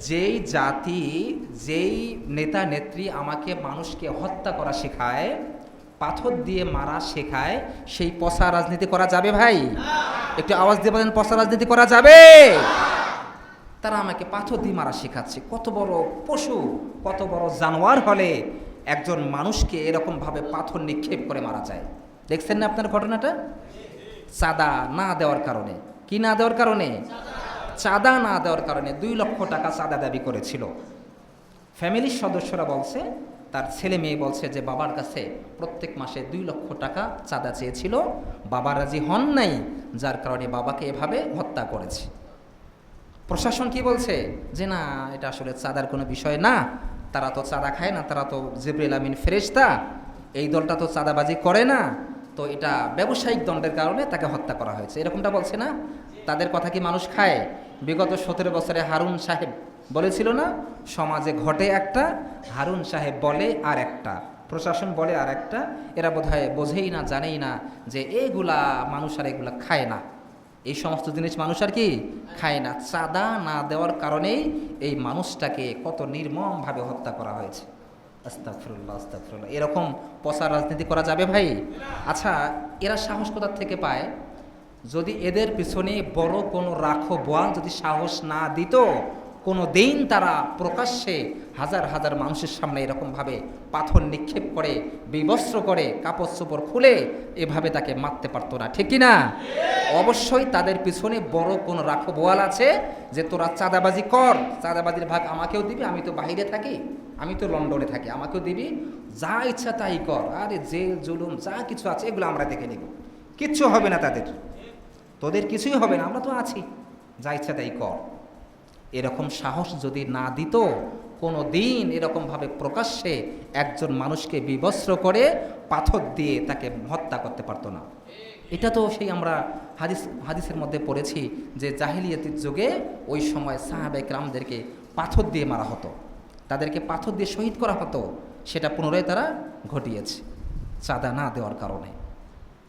যেই জাতি, যেই নেতা নেত্রী আমাকে মানুষকে হত্যা করা শেখায়, পাথর দিয়ে মারা শেখায়, সেই পচা রাজনীতি করা যাবে ভাই? একটু আওয়াজ দিয়ে বলেন, পচা রাজনীতি করা যাবে? তারা আমাকে পাথর দিয়ে মারা শেখাচ্ছে। কত বড় পশু, কত বড় জানোয়ার হলে একজন মানুষকে এরকমভাবে পাথর নিক্ষেপ করে মারা যায়? দেখছেন না আপনার ঘটনাটা? চাঁদা না দেওয়ার কারণে। কি না দেওয়ার কারণে? চাঁদা না দেওয়ার কারণে 2 লক্ষ টাকা চাঁদা দাবি করেছিল। ফ্যামিলির সদস্যরা বলছে, তার ছেলে মেয়ে বলছে যে বাবার কাছে প্রত্যেক মাসে 2 লক্ষ টাকা চাঁদা চেয়েছিল, বাবা রাজি হন নাই, যার কারণে বাবাকে এভাবে হত্যা করেছে। প্রশাসন কি বলছে? যে না, এটা আসলে চাঁদার কোনো বিষয় না, তারা তো চাঁদা খায় না, তারা তো জিবরিল আমিন ফেরেশতা, এই দলটা তো চাঁদাবাজি করে না, তো এটা ব্যবসায়িক দণ্ডের কারণে তাকে হত্যা করা হয়েছে, এরকমটা বলছে না? তাদের কথা কি মানুষ খায়? বিগত 17 বছরে হারুন সাহেব বলেছিল না, সমাজে ঘটে একটা, হারুন সাহেব বলে আর একটা, প্রশাসন বলে আর একটা। এরা বোধহয় বোঝেই না, জানেই না যে এগুলা মানুষ আর এগুলা খায় না, এই সমস্ত জিনিস মানুষ আর কি খায় না। চাঁদা না দেওয়ার কারণেই এই মানুষটাকে কত নির্মমভাবে হত্যা করা হয়েছে। আস্তাগফিরুল্লাহ, আস্তাগফিরুল্লাহ। এরকম পচা রাজনীতি করা যাবে ভাই? আচ্ছা, এরা সাহস কোথা থেকে পায়? যদি এদের পিছনে বড় কোনো রাখো বোয়াল যদি সাহস না দিত, কোনো দিন তারা প্রকাশ্যে হাজার হাজার মানুষের সামনে এরকমভাবে পাথর নিক্ষেপ করে, বিবস্ত্র করে, কাপড় চোপড় খুলে এভাবে তাকে মারতে পারতো না, ঠিক কি না? অবশ্যই তাদের পিছনে বড় কোনো রাখো বোয়াল আছে যে তোরা চাঁদাবাজি কর, চাঁদাবাজির ভাগ আমাকেও দিবি, আমি তো বাইরে থাকি, আমি তো লন্ডনে থাকি, আমাকেও দিবি, যা ইচ্ছা তাই কর, আরে জেল জুলুম যা কিছু আছে এগুলো আমরা দেখে নিব, কিচ্ছু হবে না তাদের, তোদের কিছুই হবে না, আমরা তো আছি, যা ইচ্ছা তাই কর। এরকম সাহস যদি না দিত, কোনো দিন এরকমভাবে প্রকাশ্যে একজন মানুষকে বিবস্ত্র করে পাথর দিয়ে তাকে হত্যা করতে পারতো না। এটা তো সেই আমরা হাদিসের মধ্যে পড়েছি যে জাহিলিয়াতের যুগে ওই সময় সাহাবে কেরামদেরকে পাথর দিয়ে মারা হতো, তাদেরকে পাথর দিয়ে শহীদ করা হতো, সেটা পুনরায় তারা ঘটিয়েছে চাঁদা না দেওয়ার কারণে।